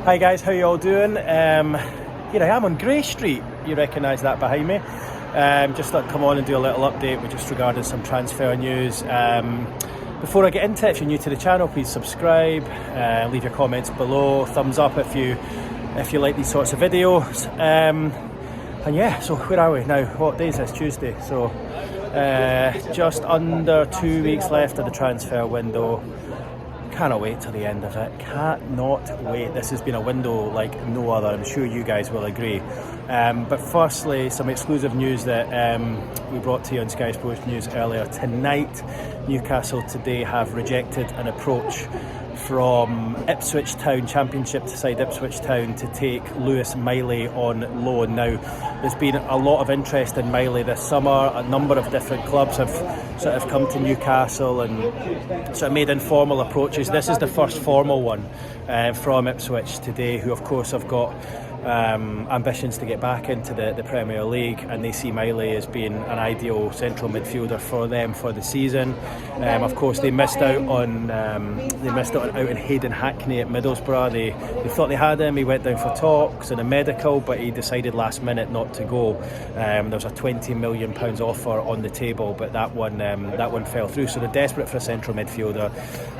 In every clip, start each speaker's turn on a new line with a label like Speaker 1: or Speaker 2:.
Speaker 1: Hi guys, how you all doing? Here I am on Grey Street. You recognise that behind me. Just thought I'd come on and do a little update with just regarding some transfer news. Before I get into it, if you're new to the channel, please subscribe, leave your comments below, thumbs up if you like these sorts of videos. And yeah, so where are we now? What day is this? Tuesday. So just under 2 weeks left of the transfer window. Cannot wait till the end of it. Cannot wait. This has been a window like no other. I'm sure you guys will agree. But firstly, some exclusive news that we brought to you on Sky Sports News earlier tonight. Newcastle today have rejected an approach from Ipswich Town, Championship side Ipswich Town, to take Lewis Miley on loan. Now, there's been a lot of interest in Miley this summer. A number of different clubs have sort of come to Newcastle and sort of made informal approaches. This is the first formal one from Ipswich today, who of course have got ambitions to get back into the Premier League, and they see Miley as being an ideal central midfielder for them for the season. Of course, they missed out on out in Hayden Hackney at Middlesbrough. They thought they had him. He went down for talks and a medical, but he decided last minute not to go. There was a £20 million offer on the table, but that one fell through. So they're desperate for a central midfielder.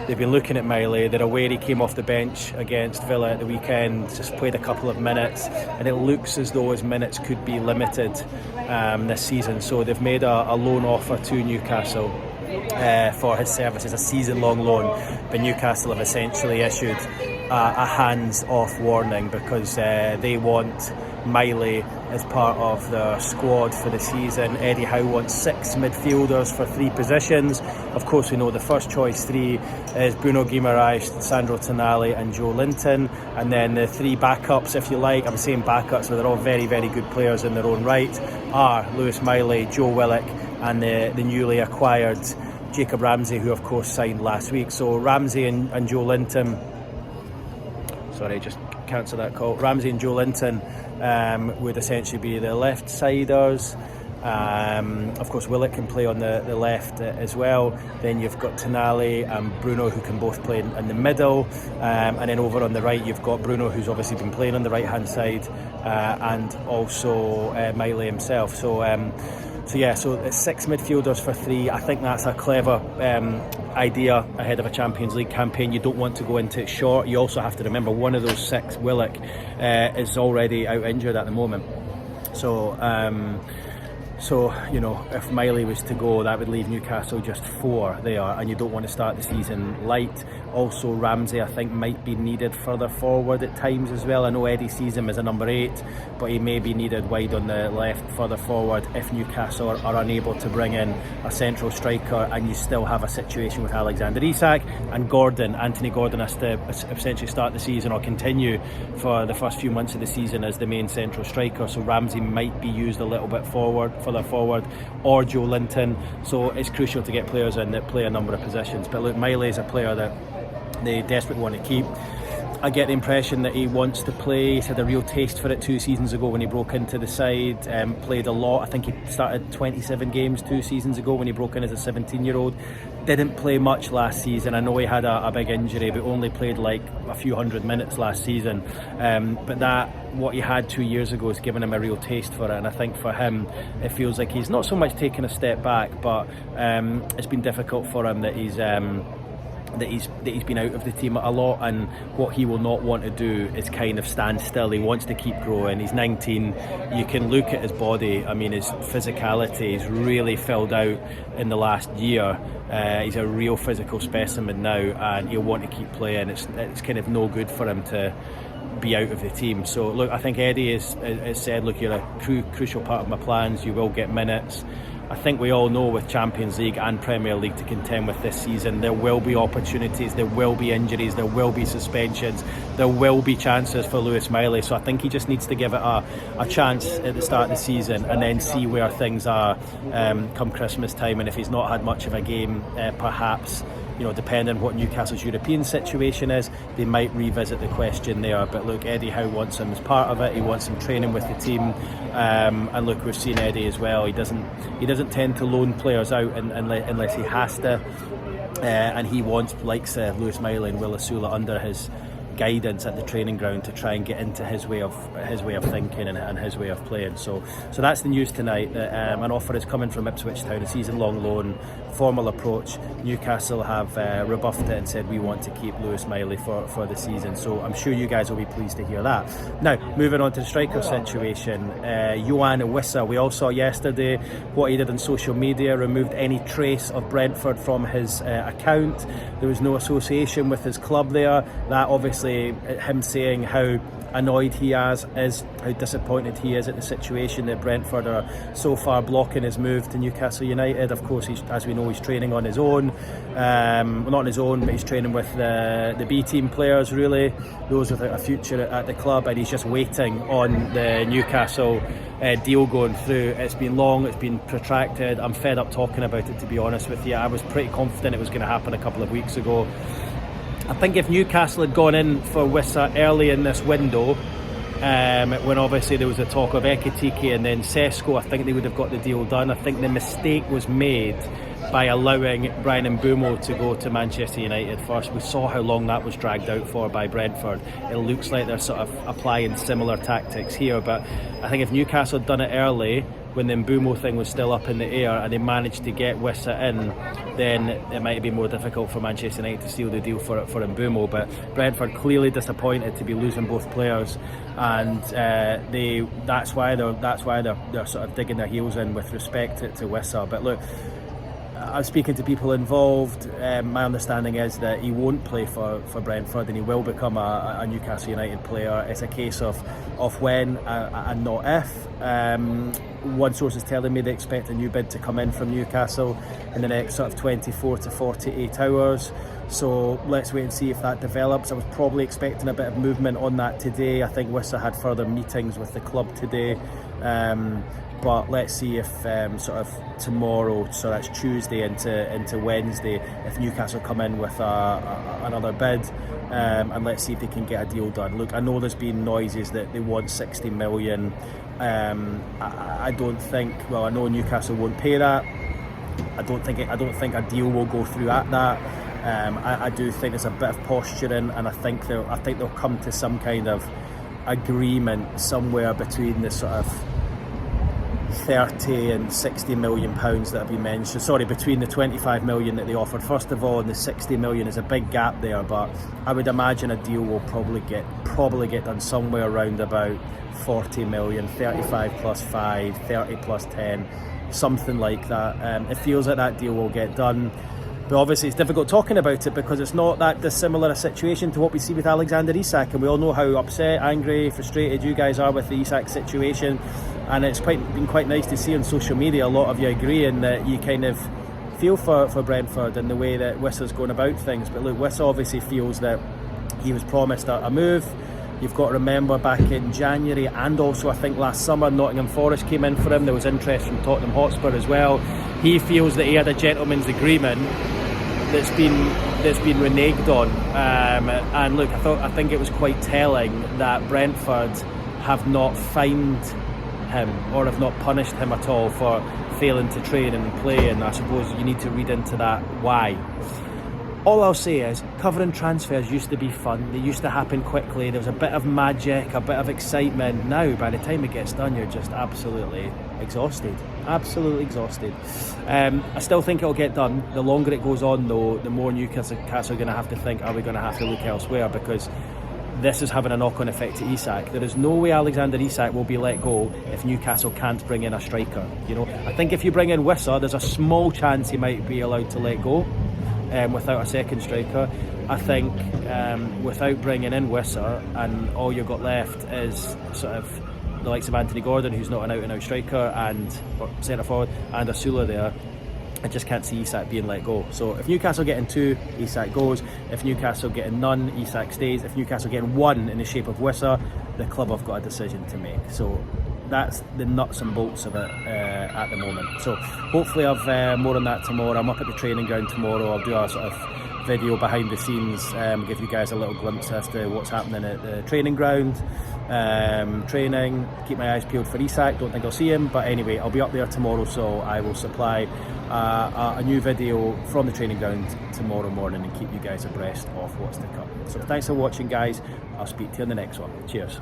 Speaker 1: They've been looking at Miley. They're aware he came off the bench against Villa at the weekend, just played a couple of minutes, and it looks as though his minutes could be limited this season. So they've made a loan offer to Newcastle for his services, a season-long loan. But Newcastle have essentially issued a hands-off warning because they want Miley as part of the squad for the season. Eddie Howe wants 6 midfielders for 3 positions. Of course, we know the first choice 3 is Bruno Guimaraes, Sandro Tonali and Joe Linton, and then the 3 backups, if you like. I'm saying backups, but they're all very, very good players in their own right, are Lewis Miley, Joe Willock and the newly acquired Jacob Ramsey, who of course signed last week. So Ramsey and Joe Linton, just cancel that call. Ramsey and Joe Linton would essentially be the left-siders. Of course, Willock can play on the left as well. Then you've got Tonali and Bruno, who can both play in the middle. And then over on the right, you've got Bruno, who's obviously been playing on the right-hand side, and also Miley himself. So it's 6 midfielders for 3. I think that's a clever idea ahead of a Champions League campaign. You don't want to go into it short. You also have to remember one of those 6, Willock, is already out injured at the moment. So if Miley was to go, that would leave Newcastle just 4 there, and you don't want to start the season light. Also, Ramsey, I think, might be needed further forward at times as well. I know Eddie sees him as a number 8, but he may be needed wide on the left, further forward, if Newcastle are unable to bring in a central striker, and you still have a situation with Alexander Isak and Gordon. Anthony Gordon has to essentially start the season or continue for the first few months of the season as the main central striker. So Ramsey might be used a little bit further forward, or Joe Linton. So it's crucial to get players in that play a number of positions. But look, Miley is a player that they desperately want to keep. I get the impression that he wants to play. He's had a real taste for it 2 seasons ago when he broke into the side, played a lot. I think he started 27 games 2 seasons ago when he broke in as a 17-year-old. Didn't play much last season. I know he had a big injury, but only played like a few hundred minutes last season. But what he had 2 years ago has given him a real taste for it, and I think for him it feels like he's not so much taken a step back, but it's been difficult for him that he's been out of the team a lot, and what he will not want to do is kind of stand still. He wants to keep growing. He's 19. You can look at his body. I mean, his physicality is really filled out in the last year. He's a real physical specimen now, and he'll want to keep playing. It's kind of no good for him to be out of the team. So look, I think Eddie has said, look, you're a crucial part of my plans. You will get minutes. I think we all know with Champions League and Premier League to contend with this season, there will be opportunities, there will be injuries, there will be suspensions, there will be chances for Lewis Miley. So I think he just needs to give it a chance at the start of the season and then see where things are come Christmas time. And if he's not had much of a game, perhaps, depending on what Newcastle's European situation is, they might revisit the question there. But look, Eddie Howe wants him as part of it. He wants him training with the team. And look, we've seen Eddie as well. He doesn't tend to loan players out unless he has to. And he wants likes Lewis Miley and Will Asula under his guidance at the training ground to try and get into his way of thinking and his way of playing. So that's the news tonight, that an offer is coming from Ipswich Town, a season-long loan, formal approach. Newcastle have rebuffed it and said we want to keep Lewis Miley for the season. So I'm sure you guys will be pleased to hear that. Now, moving on to the striker situation, Johan WISSA, we all saw yesterday what he did on social media, removed any trace of Brentford from his account. There was no association with his club there. That obviously, him saying how annoyed he is, how disappointed he is at the situation that Brentford are so far blocking his move to Newcastle United. Of course, as we know, he's training on his own. Well, not on his own, but he's training with the B team players, really, those without a future at the club, and he's just waiting on the Newcastle deal going through. It's been long, it's been protracted. I'm fed up talking about it, to be honest with you. I was pretty confident it was going to happen a couple of weeks ago. I think if Newcastle had gone in for WISSA early in this window, when obviously there was the talk of Ekitike and then Sesko, I think they would have got the deal done. I think the mistake was made by allowing Brian Mbeumo to go to Manchester United first. We saw how long that was dragged out for by Brentford. It looks like they're sort of applying similar tactics here, but I think if Newcastle had done it early, when the Mbeumo thing was still up in the air, and they managed to get WISSA in, then it might have been more difficult for Manchester United to seal the deal for Mbeumo. But Brentford clearly disappointed to be losing both players, and that's why they're sort of digging their heels in with respect to WISSA. But look, I'm speaking to people involved. My understanding is that he won't play for Brentford, and he will become a Newcastle United player. It's a case of when and not if. One source is telling me they expect a new bid to come in from Newcastle in the next sort of 24 to 48 hours. So let's wait and see if that develops. I was probably expecting a bit of movement on that today. I think WISSA had further meetings with the club today. But let's see if sort of tomorrow, so that's Tuesday into Wednesday, if Newcastle come in with another bid, and let's see if they can get a deal done. Look, I know there's been noises that they want 60 million. I don't think. Well, I know Newcastle won't pay that. I don't think a deal will go through at that. I do think there's a bit of posturing, and I think they'll come to some kind of agreement somewhere between the sort of 30 and 60 million pounds that have been mentioned. Sorry, between the 25 million that they offered first of all and the 60 million. Is a big gap there, but I would imagine a deal will probably get done somewhere around about 40 million, 35 plus 5, 30 plus 10, something like that. It feels like that deal will get done. But obviously it's difficult talking about it because it's not that dissimilar a situation to what we see with Alexander Isak, and we all know how upset, angry, frustrated you guys are with the Isak situation. And it's been quite nice to see on social media a lot of you agreeing that you kind of feel for Brentford and the way that WISSA's going about things. But look, WISSA obviously feels that he was promised a move. You've got to remember back in January, and also I think last summer, Nottingham Forest came in for him. There was interest from Tottenham Hotspur as well. He feels that he had a gentleman's agreement that's been reneged on. And look, I think it was quite telling that Brentford have not fined him or have not punished him at all for failing to train and play, and I suppose you need to read into that why. All I'll say is covering transfers used to be fun. They used to happen quickly. There was a bit of magic, a bit of excitement. Now by the time it gets done, you're just absolutely exhausted. I still think it'll get done. The longer it goes on though, the more Newcastle are going to have to think, are we going to have to look elsewhere, because this is having a knock-on effect to Isak. There is no way Alexander Isak will be let go if Newcastle can't bring in a striker. You know, I think if you bring in WISSA, there's a small chance he might be allowed to let go without a second striker. I think without bringing in WISSA, and all you've got left is sort of the likes of Anthony Gordon, who's not an out-and-out striker, or centre forward, and Asula there, I just can't see Isak being let go. So if Newcastle getting 2, Isak goes. If Newcastle getting none, Isak stays. If Newcastle getting 1 in the shape of WISSA, the club have got a decision to make. So that's the nuts and bolts of it at the moment. So hopefully I've more on that tomorrow. I'm up at the training ground tomorrow. I'll do a sort of video behind the scenes, give you guys a little glimpse as to what's happening at the training ground, training. Keep my eyes peeled for Isak, don't think I'll see him, but anyway, I'll be up there tomorrow, so I will supply a new video from the training ground tomorrow morning and keep you guys abreast of what's to come. So thanks for watching, guys. I'll speak to you in the next one. Cheers.